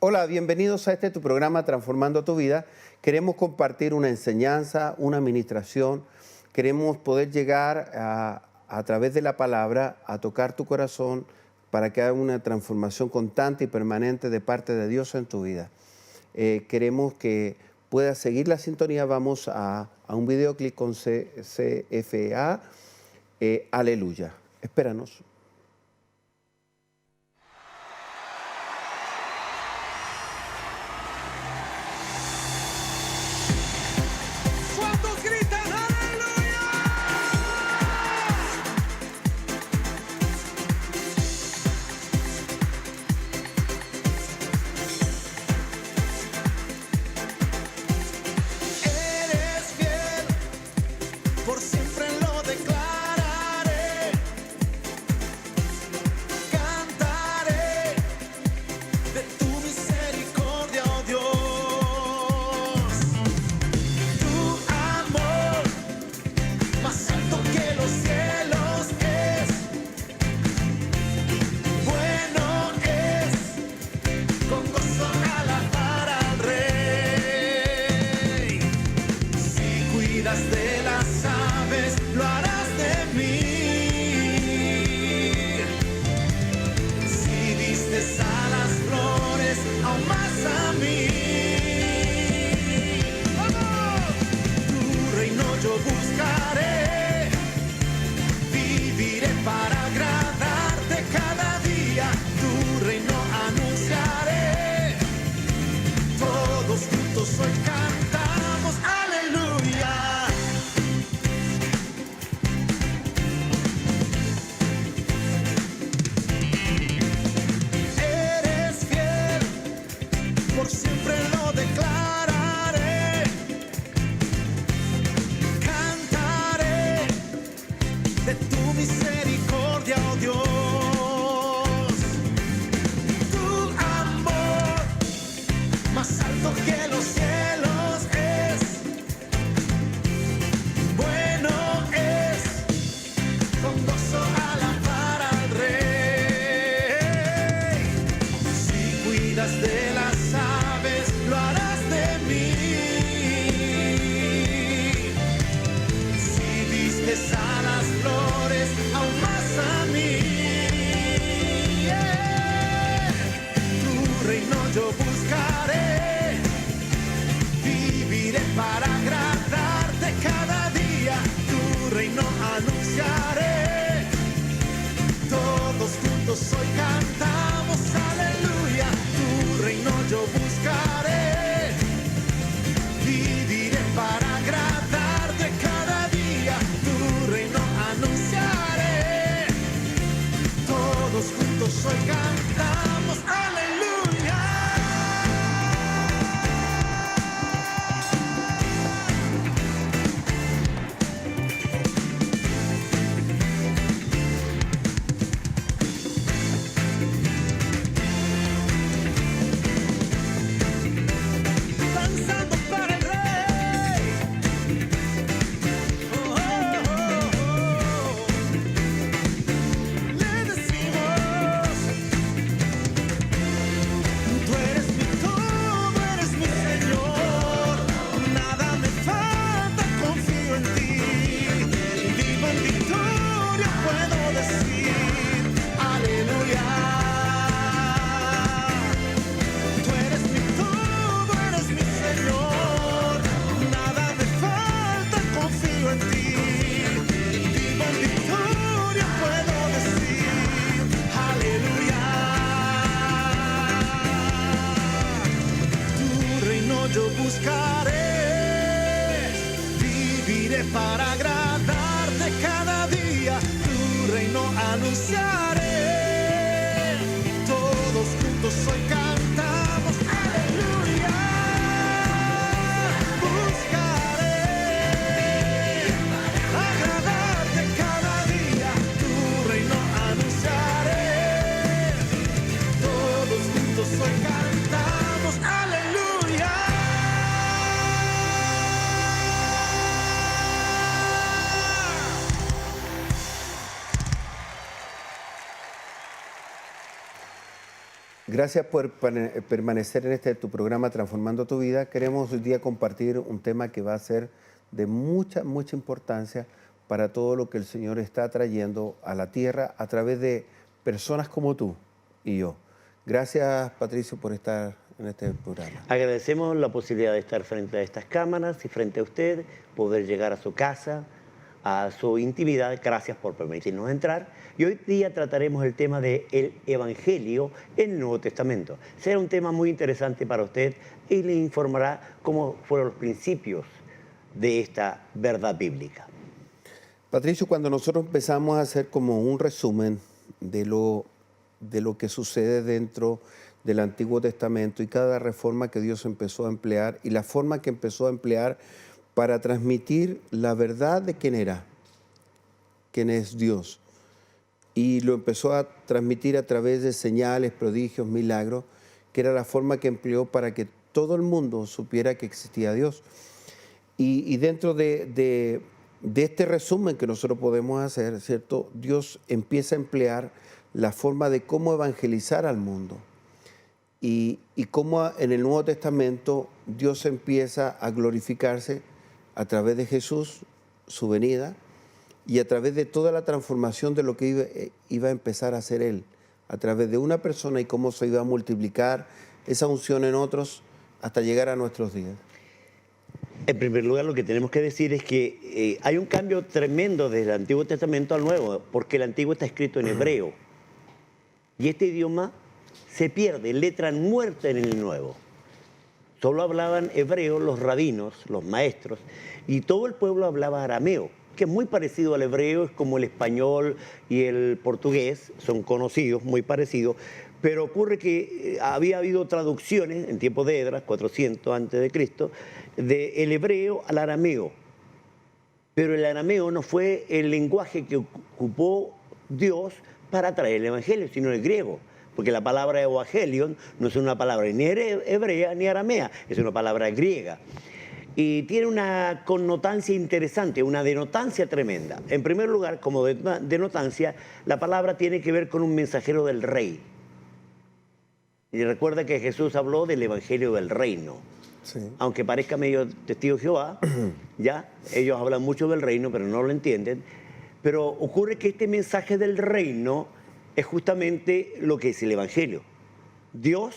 Hola, bienvenidos a tu programa Transformando tu Vida. Queremos compartir una enseñanza, una administración. Queremos poder llegar a través de la palabra a tocar tu corazón para que haga una transformación constante y permanente de parte de Dios en tu vida. Queremos que puedas seguir la sintonía. Vamos a un videoclip con CFA. Aleluya. Espéranos. Gracias por permanecer en tu programa Transformando tu Vida. Queremos hoy día compartir un tema que va a ser de mucha, mucha importancia para todo lo que el Señor está trayendo a la tierra a través de personas como tú y yo. Gracias, Patricio, por estar en este programa. Agradecemos la posibilidad de estar frente a estas cámaras y frente a usted, poder llegar a su casa, a su intimidad. Gracias por permitirnos entrar. Y hoy día trataremos el tema del Evangelio en el Nuevo Testamento. Será un tema muy interesante para usted y le informará cómo fueron los principios de esta verdad bíblica. Patricio, cuando nosotros empezamos a hacer como un resumen de lo que sucede dentro del Antiguo Testamento y cada reforma que Dios empezó a emplear y la forma que empezó a emplear para transmitir la verdad de quién era, quién es Dios. Y lo empezó a transmitir a través de señales, prodigios, milagros, que era la forma que empleó para que todo el mundo supiera que existía Dios. Y dentro de este resumen que nosotros podemos hacer, ¿cierto? Dios empieza a emplear la forma de cómo evangelizar al mundo. Y cómo en el Nuevo Testamento Dios empieza a glorificarse a través de Jesús, su venida, y a través de toda la transformación de lo que iba a empezar a hacer Él, a través de una persona y cómo se iba a multiplicar esa unción en otros hasta llegar a nuestros días. En primer lugar, lo que tenemos que decir es que hay un cambio tremendo desde el Antiguo Testamento al Nuevo, porque el Antiguo está escrito en hebreo. Y este idioma se pierde, letra muerta en el Nuevo. Solo hablaban hebreo los rabinos, los maestros, y todo el pueblo hablaba arameo, que es muy parecido al hebreo, es como el español y el portugués, son conocidos, muy parecidos, pero ocurre que había habido traducciones en tiempos de Esdras, 400 a.C., del hebreo al arameo. Pero el arameo no fue el lenguaje que ocupó Dios para traer el evangelio, sino el griego. Porque la palabra evangelion no es una palabra ni hebrea ni aramea, es una palabra griega. Y tiene una connotancia interesante, una denotancia tremenda. En primer lugar, como denotancia, la palabra tiene que ver con un mensajero del rey. Y recuerda que Jesús habló del evangelio del reino. Sí. Aunque parezca medio testigo de Jehová, ya, ellos hablan mucho del reino, pero no lo entienden. Pero ocurre que este mensaje del reino es justamente lo que es el evangelio. Dios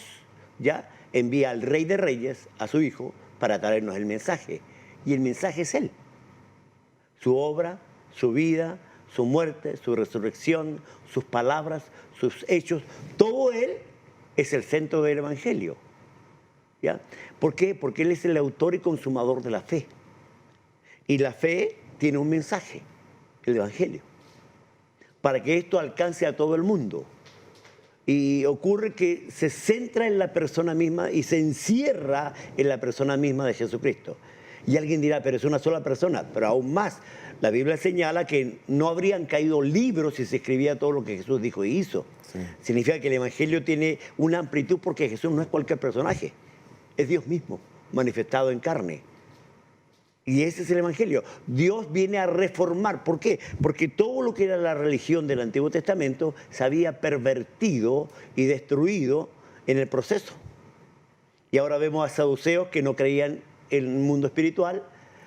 ya envía al Rey de Reyes, a su Hijo, para traernos el mensaje. Y el mensaje es Él. Su obra, su vida, su muerte, su resurrección, sus palabras, sus hechos, todo Él es el centro del evangelio. ¿Ya? ¿Por qué? Porque Él es el autor y consumador de la fe. Y la fe tiene un mensaje, el evangelio, para que esto alcance a todo el mundo. Y ocurre que se centra en la persona misma y se encierra en la persona misma de Jesucristo. Y alguien dirá, pero es una sola persona. Pero aún más, la Biblia señala que no habrían caído libros si se escribía todo lo que Jesús dijo y hizo. Sí. Significa que el evangelio tiene una amplitud porque Jesús no es cualquier personaje. Es Dios mismo, manifestado en carne. Y ese es el evangelio. Dios viene a reformar. ¿Por qué? Porque todo lo que era la religión del Antiguo Testamento se había pervertido y destruido en el proceso. Y ahora vemos a saduceos que no creían en el mundo espiritual,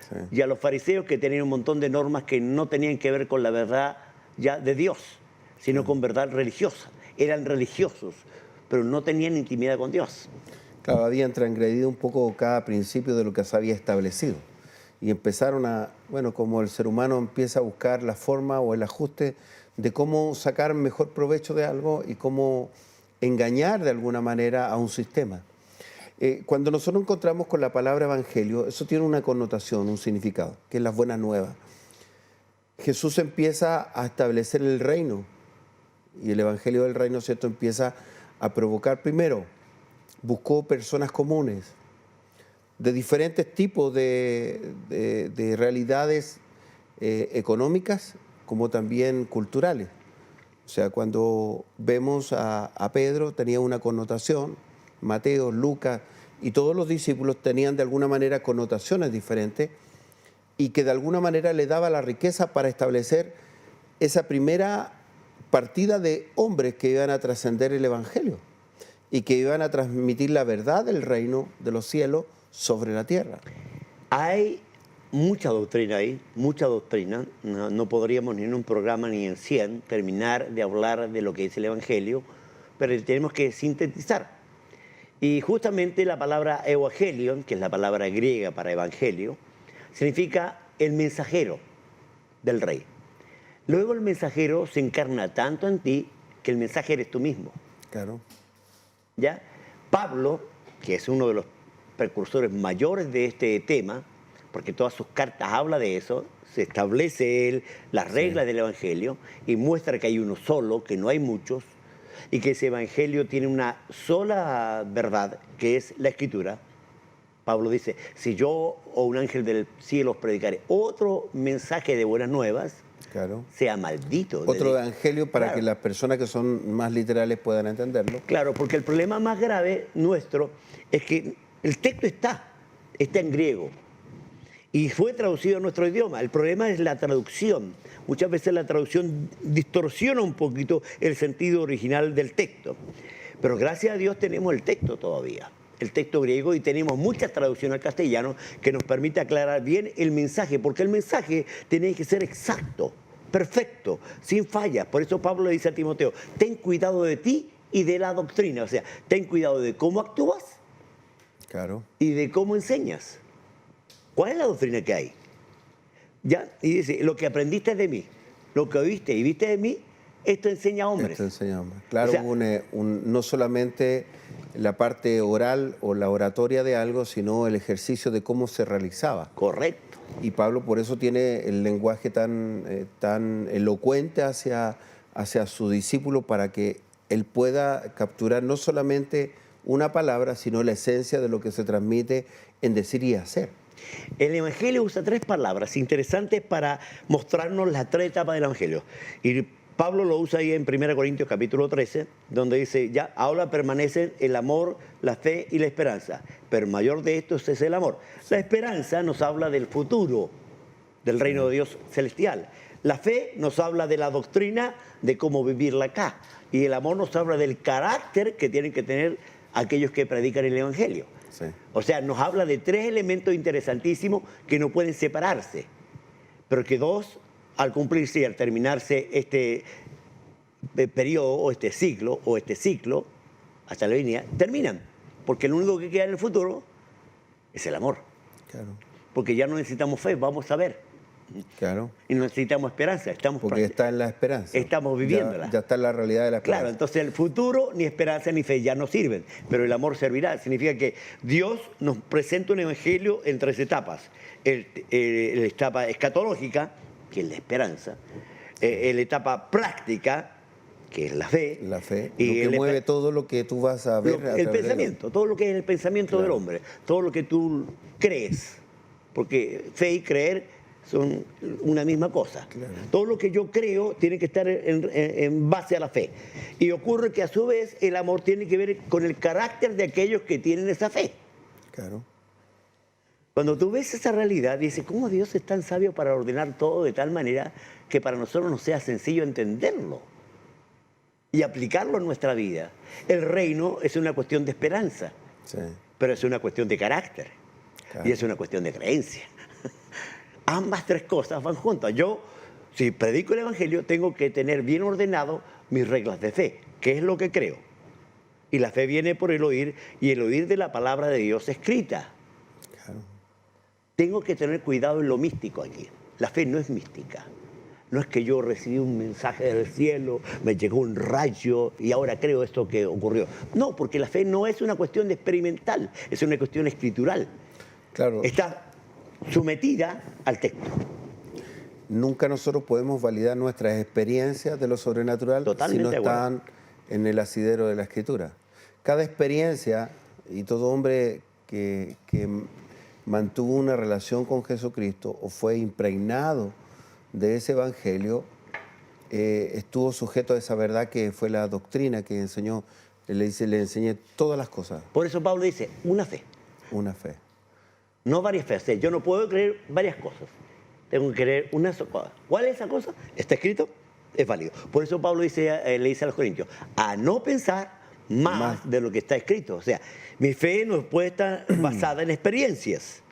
sí, y a los fariseos que tenían un montón de normas que no tenían que ver con la verdad ya de Dios, sino con verdad religiosa. Eran religiosos, pero no tenían intimidad con Dios. Claro, habían transgredido un poco cada principio de lo que se había establecido. Y empezaron a, bueno, como el ser humano empieza a buscar la forma o el ajuste de cómo sacar mejor provecho de algo y cómo engañar de alguna manera a un sistema. Cuando nosotros encontramos con la palabra evangelio, eso tiene una connotación, un significado, que es las buenas nuevas. Jesús empieza a establecer el reino y el evangelio del reino, ¿cierto?, empieza a provocar primero, buscó personas comunes, de diferentes tipos de realidades económicas como también culturales. O sea, cuando vemos a Pedro tenía una connotación, Mateo, Lucas y todos los discípulos tenían de alguna manera connotaciones diferentes y que de alguna manera le daba la riqueza para establecer esa primera partida de hombres que iban a trascender el evangelio. y que iban a transmitir la verdad del reino de los cielos sobre la tierra. Hay mucha doctrina ahí, mucha doctrina. No podríamos ni en un programa ni en 100 terminar de hablar de lo que es el Evangelio, pero tenemos que sintetizar. Y justamente la palabra evangelion, que es la palabra griega para evangelio, significa el mensajero del rey. Luego el mensajero se encarna tanto en ti que el mensaje eres tú mismo. Claro. ¿Ya? Pablo, que es uno de los precursores mayores de este tema, porque todas sus cartas habla de eso, se establece él las reglas del evangelio y muestra que hay uno solo, que no hay muchos, y que ese evangelio tiene una sola verdad, que es la escritura. Pablo dice, si yo o un ángel del cielo os predicaré otro mensaje de buenas nuevas, Claro. sea maldito. Otro evangelio para Claro. que las personas que son más literales puedan entenderlo. Claro, porque el problema más grave nuestro es que el texto está en griego y fue traducido a nuestro idioma. El problema es la traducción. Muchas veces la traducción distorsiona un poquito el sentido original del texto. Pero gracias a Dios tenemos el texto todavía, el texto griego, y tenemos mucha traducción al castellano que nos permite aclarar bien el mensaje, porque el mensaje tiene que ser exacto, perfecto, sin fallas. Por eso Pablo le dice a Timoteo, ten cuidado de ti y de la doctrina. O sea, ten cuidado de cómo actúas Claro. y de cómo enseñas. ¿Cuál es la doctrina que hay? ¿Ya? Y dice, lo que aprendiste de mí, lo que oíste y viste de mí, esto enseña a hombres. Esto enseñamos. Claro, O sea, no solamente la parte oral o la oratoria de algo, sino el ejercicio de cómo se realizaba. Correcto. Y Pablo por eso tiene el lenguaje tan elocuente hacia su discípulo, para que él pueda capturar no solamente una palabra, sino la esencia de lo que se transmite en decir y hacer. El Evangelio usa 3 palabras interesantes para mostrarnos las 3 etapas del Evangelio. Y Pablo lo usa ahí en 1 Corintios capítulo 13, donde dice, ya, ahora permanecen el amor, la fe y la esperanza, pero mayor de estos es el amor. La esperanza nos habla del futuro, del reino de Dios celestial. La fe nos habla de la doctrina, de cómo vivirla acá. Y el amor nos habla del carácter que tienen que tener aquellos que predican el Evangelio. Sí. O sea, nos habla de 3 elementos interesantísimos que no pueden separarse, pero que 2, al cumplirse y al terminarse este periodo o este ciclo hasta la línea, terminan, porque lo único que queda en el futuro es el amor, Claro. porque ya no necesitamos fe, vamos a ver, Claro. y no necesitamos esperanza, Porque está en la esperanza. Estamos viviéndola. Ya está en la realidad de la esperanza. Claro, entonces el futuro, ni esperanza ni fe ya no sirven, pero el amor servirá. Significa que Dios nos presenta un evangelio en 3 etapas. La etapa escatológica, que es la esperanza, la etapa práctica, que es la fe. La fe, y lo que mueve todo lo que tú vas a ver. a el través de pensamiento, todo lo que es el pensamiento del hombre, todo lo que tú crees, porque fe y creer son una misma cosa. Claro. Todo lo que yo creo tiene que estar en base a la fe. Y ocurre que a su vez el amor tiene que ver con el carácter de aquellos que tienen esa fe. Claro. Cuando tú ves esa realidad, dices, ¿cómo Dios es tan sabio para ordenar todo de tal manera que para nosotros nos sea sencillo entenderlo y aplicarlo en nuestra vida? El reino es una cuestión de esperanza, Sí. pero es una cuestión de carácter. Claro. Y es una cuestión de creencia. Ambas 3 cosas van juntas. Yo, si predico el Evangelio, tengo que tener bien ordenado mis reglas de fe, que es lo que creo. Y la fe viene por el oír, y el oír de la palabra de Dios escrita. Claro. Tengo que tener cuidado en lo místico aquí. La fe no es mística. No es que yo recibí un mensaje del cielo, me llegó un rayo y ahora creo esto que ocurrió. No, porque la fe no es una cuestión de experimental, es una cuestión escritural. Claro. Está sometida al texto. Nunca nosotros podemos validar nuestras experiencias de lo sobrenatural Totalmente si no de acuerdo. están en el asidero de la Escritura. Cada experiencia, y todo hombre que mantuvo una relación con Jesucristo o fue impregnado de ese evangelio, estuvo sujeto a esa verdad que fue la doctrina que enseñó. Le enseñé todas las cosas, Por eso Pablo dice, una fe, una fe. no varias fe. O sea, yo no puedo creer varias cosas. Tengo que creer una sola cosa. ¿Cuál es esa cosa? Está escrito, es válido. Por eso Pablo le dice a los Corintios, a no pensar más de lo que está escrito. O sea, mi fe no puede estar basada en experiencias,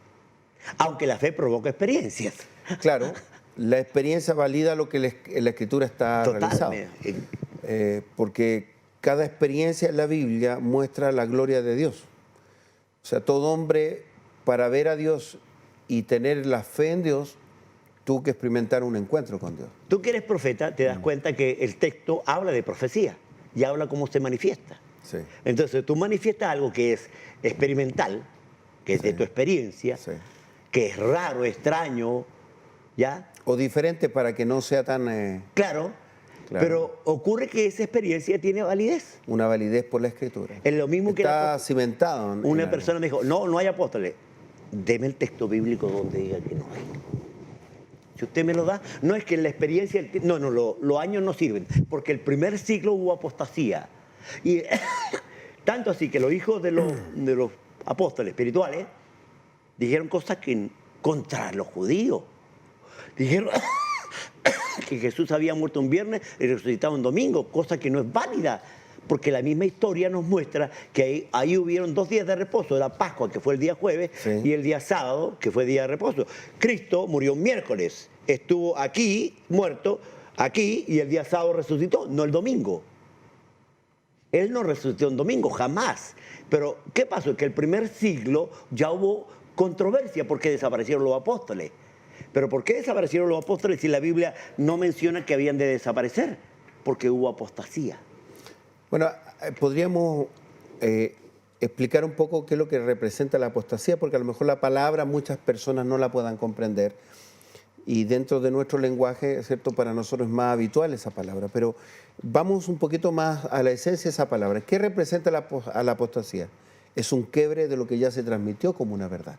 aunque la fe provoca experiencias. Claro, la experiencia valida lo que la Escritura está realizado. Totalmente. Porque cada experiencia en la Biblia muestra la gloria de Dios. O sea, todo hombre, para ver a Dios y tener la fe en Dios, tuvo que experimentar un encuentro con Dios. Tú que eres profeta, te das cuenta que el texto habla de profecía y habla cómo se manifiesta. Sí. Entonces, tú manifiestas algo que es experimental, que es de tu experiencia, Sí. que es raro, extraño, ¿ya? O diferente para que no sea tan Claro, Claro. pero ocurre que esa experiencia tiene validez. una validez por la Escritura. Es lo mismo que Está cimentado. en una algo. persona me dijo, no hay apóstoles. Deme el texto bíblico donde diga que no hay. Si usted me lo da, no es que en la experiencia, los años no sirven, porque el primer siglo hubo apostasía. Y tanto así que los hijos de los apóstoles espirituales dijeron cosas que contra los judíos. Dijeron que Jesús había muerto un viernes y resucitado un domingo, cosa que no es válida, porque la misma historia nos muestra que ahí hubieron 2 días de reposo, la Pascua, que fue el día jueves, Sí. y el día sábado, que fue día de reposo. Cristo murió un miércoles, estuvo aquí, muerto, aquí, y el día sábado resucitó, no el domingo. Él no resucitó un domingo, jamás. Pero, ¿qué pasó? Que el primer siglo ya hubo controversia porque desaparecieron los apóstoles. Pero ¿por qué desaparecieron los apóstoles si la Biblia no menciona que habían de desaparecer? Porque hubo apostasía. Bueno, podríamos explicar un poco qué es lo que representa la apostasía, porque a lo mejor la palabra muchas personas no la puedan comprender. Y dentro de nuestro lenguaje, ¿cierto? Para nosotros es más habitual esa palabra. Pero vamos un poquito más a la esencia de esa palabra. ¿Qué representa a la apostasía? Es un quiebre de lo que ya se transmitió como una verdad.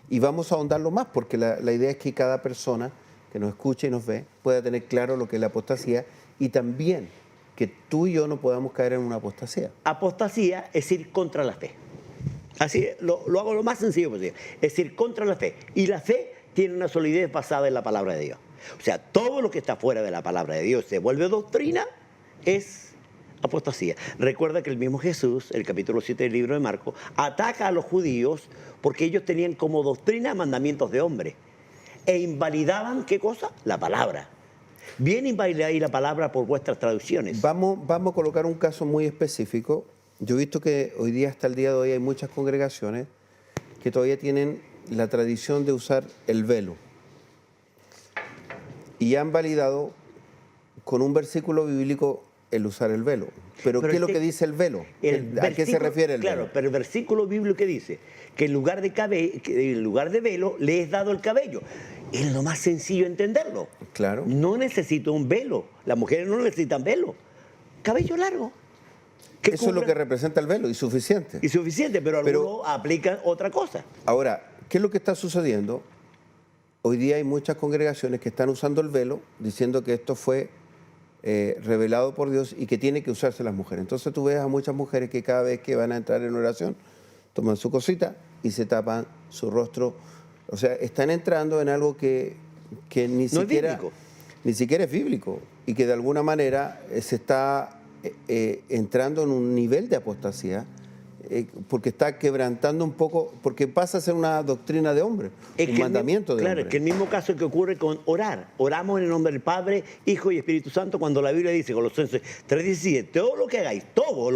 Y vamos a ahondarlo más, porque la idea es que cada persona que nos escuche y nos ve pueda tener claro lo que es la apostasía y también que tú y yo no podamos caer en una apostasía. Apostasía es ir contra la fe. Así lo hago lo más sencillo posible. Es ir contra la fe. Y la fe tiene una solidez basada en la palabra de Dios. O sea, todo lo que está fuera de la palabra de Dios se vuelve doctrina, es apostasía. Recuerda que el mismo Jesús, el capítulo 7 del libro de Marcos, ataca a los judíos porque ellos tenían como doctrina mandamientos de hombre e invalidaban, ¿qué cosa? La palabra. Bien invalidáis la palabra por vuestras traducciones. Vamos a colocar un caso muy específico. Yo he visto que hoy día, hasta el día de hoy, hay muchas congregaciones que todavía tienen la tradición de usar el velo. Y han validado con un versículo bíblico el usar el velo. Pero ¿qué es lo que dice el velo? ¿A qué se refiere el velo? Claro, pero el versículo bíblico que dice que en lugar de velo le es dado el cabello. Es lo más sencillo entenderlo. Claro. No necesito un velo. Las mujeres no necesitan velo. Cabello largo. Eso es lo que representa el velo y suficiente. Y suficiente, pero algunos aplican otra cosa. Ahora, ¿qué es lo que está sucediendo? Hoy día hay muchas congregaciones que están usando el velo diciendo que esto fue revelado por Dios y que tiene que usarse las mujeres. Entonces tú ves a muchas mujeres que cada vez que van a entrar en oración toman su cosita y se tapan su rostro. O sea, están entrando en algo que ni siquiera es bíblico y que de alguna manera se está entrando en un nivel de apostasía porque está quebrantando un poco, porque pasa a ser una doctrina de hombre, un mandamiento de hombre. Claro, es que el mismo caso que ocurre con orar. Oramos en el nombre del Padre, Hijo y Espíritu Santo, cuando la Biblia dice, Colosenses 3:17, todo lo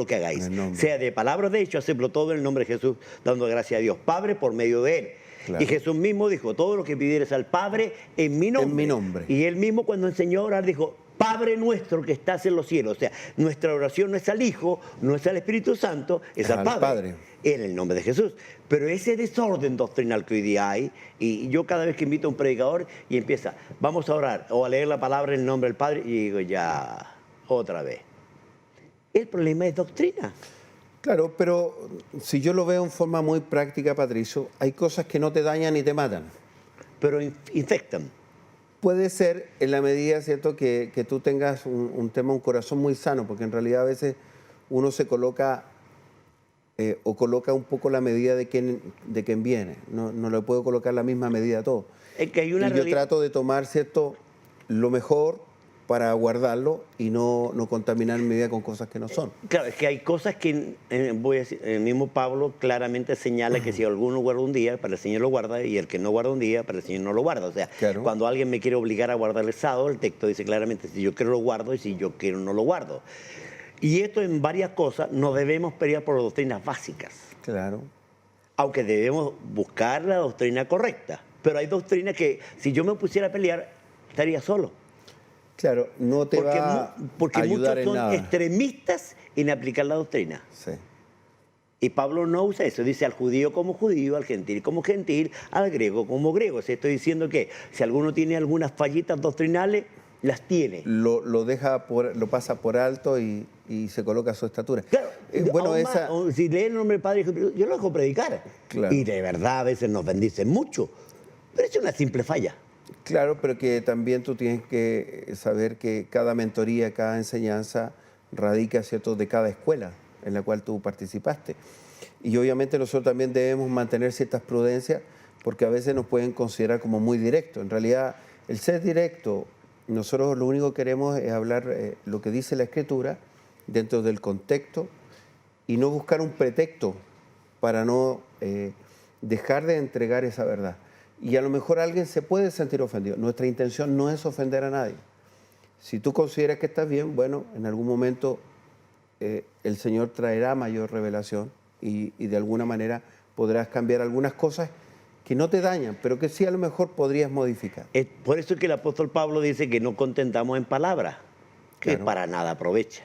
que hagáis, sea de palabra o de hecho, hacedlo todo en el nombre de Jesús, dando gracias a Dios Padre por medio de Él. Claro. Y Jesús mismo dijo, todo lo que pidieres al Padre en mi nombre. En mi nombre. Y Él mismo cuando enseñó a orar dijo, Padre nuestro que estás en los cielos. O sea, nuestra oración no es al Hijo, no es al Espíritu Santo, es al Padre. En el nombre de Jesús. Pero ese desorden doctrinal que hoy día hay, y yo cada vez que invito a un predicador y empieza, vamos a orar o a leer la palabra en el nombre del Padre, y digo, ya, otra vez. El problema es doctrina. Claro, pero si yo lo veo en forma muy práctica, Patricio, hay cosas que no te dañan ni te matan. Pero infectan. Puede ser en la medida, ¿cierto?, que tú tengas un corazón muy sano, porque en realidad a veces uno se coloca o coloca un poco la medida de quien viene. No le puedo colocar la misma medida a todo. Es que hay una y yo trato de tomar, ¿cierto?, lo mejor para guardarlo y no contaminar mi vida con cosas que no son. Claro, es que hay cosas que, voy a decir, el mismo Pablo claramente señala que si alguno guarda un día, para el Señor lo guarda, y el que no guarda un día, para el Señor no lo guarda. O sea, Claro. cuando alguien me quiere obligar a guardar el sábado, el texto dice claramente, si yo quiero lo guardo y si yo quiero no lo guardo. Y esto en varias cosas no debemos pelear por doctrinas básicas, Claro. aunque debemos buscar la doctrina correcta. Pero hay doctrinas que si yo me pusiera a pelear, estaría solo. Claro, no te va Porque a ayudar muchos en son nada. extremistas en aplicar la doctrina. Sí. Y Pablo no usa eso, dice al judío como judío, al gentil como gentil, al griego como griego. O sea, estoy diciendo que si alguno tiene algunas fallitas doctrinales, las tiene. Lo pasa por alto y se coloca a su estatura. Claro, Bueno, aún más, si lee el nombre del Padre, yo lo dejo predicar. Claro. Y de verdad a veces nos bendicen mucho. Pero es una simple falla. Claro, pero que también tú tienes que saber que cada mentoría, cada enseñanza radica, ¿cierto?, de cada escuela en la cual tú participaste. Y obviamente nosotros también debemos mantener ciertas prudencias porque a veces nos pueden considerar como muy directos. En realidad, el ser directo, nosotros lo único que queremos es hablar lo que dice la Escritura dentro del contexto y no buscar un pretexto para no dejar de entregar esa verdad. Y a lo mejor alguien se puede sentir ofendido. Nuestra intención no es ofender a nadie. Si tú consideras que estás bien, bueno, en algún momento el Señor traerá mayor revelación y de alguna manera podrás cambiar algunas cosas que no te dañan, pero que sí a lo mejor podrías modificar. Es por eso que el apóstol Pablo dice que no contentamos en palabras, que Claro. para nada aprovecha.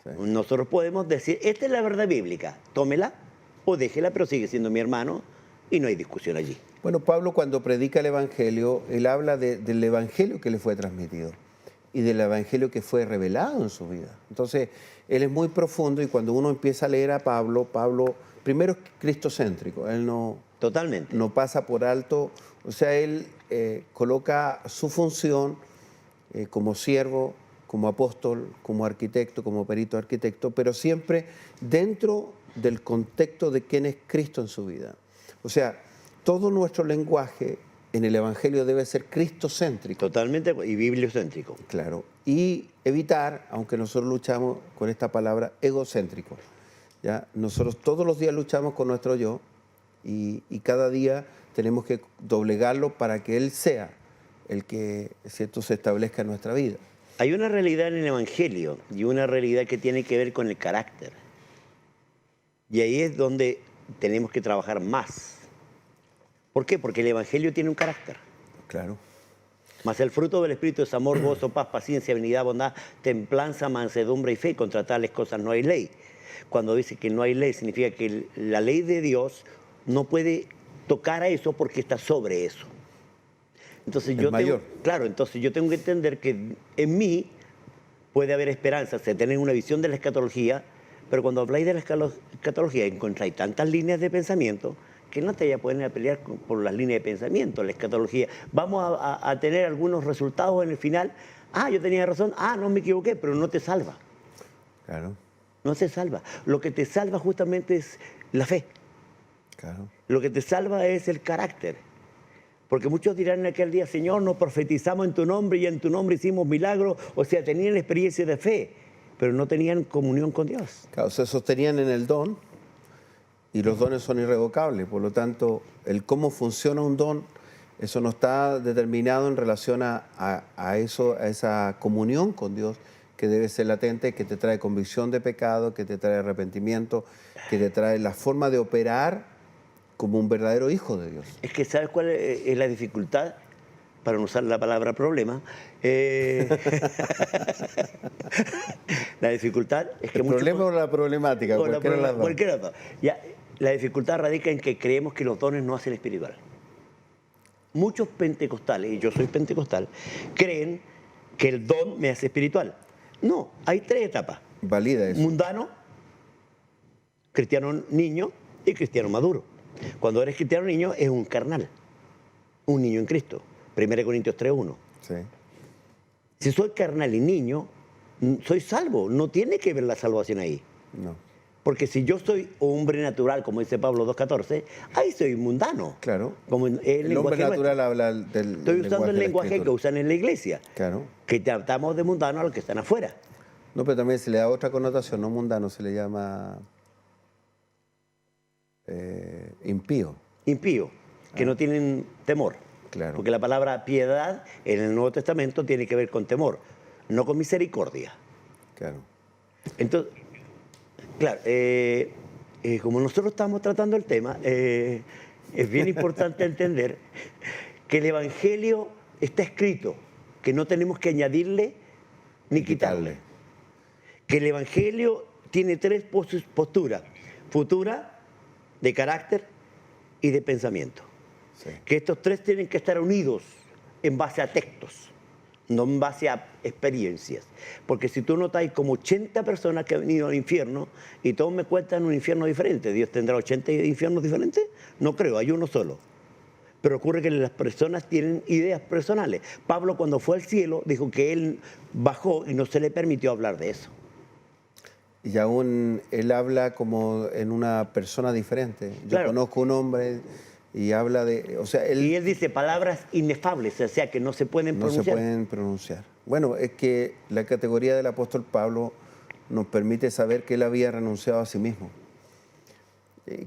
Sí. Nosotros podemos decir, esta es la verdad bíblica, tómela o déjela, pero sigue siendo mi hermano y no hay discusión allí. Bueno, Pablo cuando predica el Evangelio, él habla del Evangelio que le fue transmitido y del Evangelio que fue revelado en su vida. Entonces, él es muy profundo y cuando uno empieza a leer a Pablo, Pablo primero es cristocéntrico, él no Totalmente. pasa por alto, o sea, él coloca su función como siervo, como apóstol, como arquitecto, como perito arquitecto, pero siempre dentro del contexto de quién es Cristo en su vida. O sea, todo nuestro lenguaje en el Evangelio debe ser cristocéntrico. Totalmente y bibliocéntrico. Claro. Y evitar, aunque nosotros luchamos con esta palabra, egocéntrico. ¿Ya? Nosotros todos los días luchamos con nuestro yo y cada día tenemos que doblegarlo para que Él sea el que, ¿cierto?, se establezca en nuestra vida. Hay una realidad en el Evangelio y una realidad que tiene que ver con el carácter. Y ahí es donde tenemos que trabajar más. ¿Por qué? Porque el Evangelio tiene un carácter. Claro. Mas el fruto del Espíritu es amor, gozo, paz, paciencia, benignidad, bondad, templanza, mansedumbre y fe. Y contra tales cosas no hay ley. Cuando dice que no hay ley, significa que la ley de Dios no puede tocar a eso porque está sobre eso. Entonces entonces yo tengo que entender que en mí puede haber esperanza, o sea, tener una visión de la escatología, pero cuando habláis de la escatología encontráis tantas líneas de pensamiento que no te vaya a poder pelear por las líneas de pensamiento, la escatología. Vamos a tener algunos resultados en el final. Ah, yo tenía razón. Ah, no me equivoqué, pero no te salva. Claro. No te salva. Lo que te salva justamente es la fe. Claro. Lo que te salva es el carácter. Porque muchos dirán en aquel día, Señor, nos profetizamos en tu nombre y en tu nombre hicimos milagros. O sea, tenían la experiencia de fe, pero no tenían comunión con Dios. Claro, se sostenían en el don y los dones son irrevocables. Por lo tanto, el cómo funciona un don, eso no está determinado en relación a esa comunión con Dios que debe ser latente, que te trae convicción de pecado, que te trae arrepentimiento, que te trae la forma de operar como un verdadero hijo de Dios. Es que ¿sabes cuál es la dificultad? Para no usar la palabra problema. La dificultad es que ¿El problema o la problemática? Cualquiera de las dos. Cualquiera de las dos. Ya, la dificultad radica en que creemos que los dones no hacen espiritual. Muchos pentecostales, y yo soy pentecostal, creen que el don me hace espiritual. No, hay tres etapas. Valida eso. Mundano, cristiano niño y cristiano maduro. Cuando eres cristiano niño es un carnal, un niño en Cristo. 1 Corintios 3:1. Sí. Si soy carnal y niño, soy salvo. No tiene que ver la salvación ahí. No. Porque si yo soy hombre natural, como dice Pablo 2.14, ahí soy mundano. Claro. Como El hombre natural habla del Estoy usando el de la lenguaje que Escritura. usan en la iglesia. Claro. Que tratamos de mundano a los que están afuera. No, pero también se le da otra connotación, no mundano, se le llama impío. Impío, que no tienen temor. Claro. Porque la palabra piedad en el Nuevo Testamento tiene que ver con temor, no con misericordia. Claro. Entonces, claro, como nosotros estamos tratando el tema, es bien importante entender que el Evangelio está escrito, que no tenemos que añadirle ni quitarle. Que el Evangelio tiene tres posturas: futura, de carácter y de pensamiento. Sí. Que estos tres tienen que estar unidos en base a textos, no en base a experiencias. Porque si tú notas, hay como 80 personas que han venido al infierno y todos me cuentan un infierno diferente. ¿Dios tendrá 80 infiernos diferentes? No creo, hay uno solo. Pero ocurre que las personas tienen ideas personales. Pablo, cuando fue al cielo, dijo que él bajó y no se le permitió hablar de eso. Y aún él habla como en una persona diferente. Yo Claro. conozco un hombre y habla de... O sea, Y él dice palabras inefables, o sea, que no se pueden no se pronunciar. pueden pronunciar. Bueno, es que la categoría del apóstol Pablo nos permite saber que él había renunciado a sí mismo.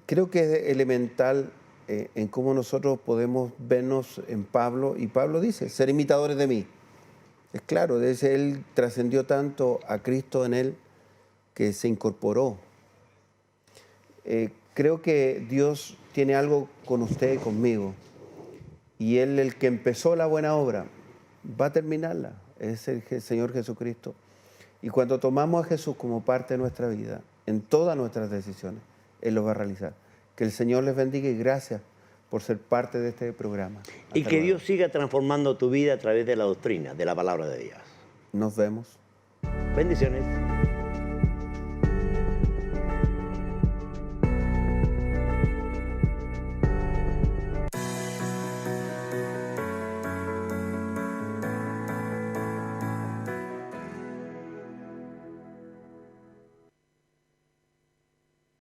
Creo que es elemental en cómo nosotros podemos vernos en Pablo. Y Pablo dice, ser imitadores de mí. Es claro, desde él trascendió tanto a Cristo en él que se incorporó. Creo que Dios tiene algo con usted y conmigo. Y Él, el que empezó la buena obra, va a terminarla. Es el Señor Jesucristo. Y cuando tomamos a Jesús como parte de nuestra vida, en todas nuestras decisiones, Él lo va a realizar. Que el Señor les bendiga y gracias por ser parte de este programa. Y Hasta que luego. Dios siga transformando tu vida a través de la doctrina, de la palabra de Dios. Nos vemos. Bendiciones.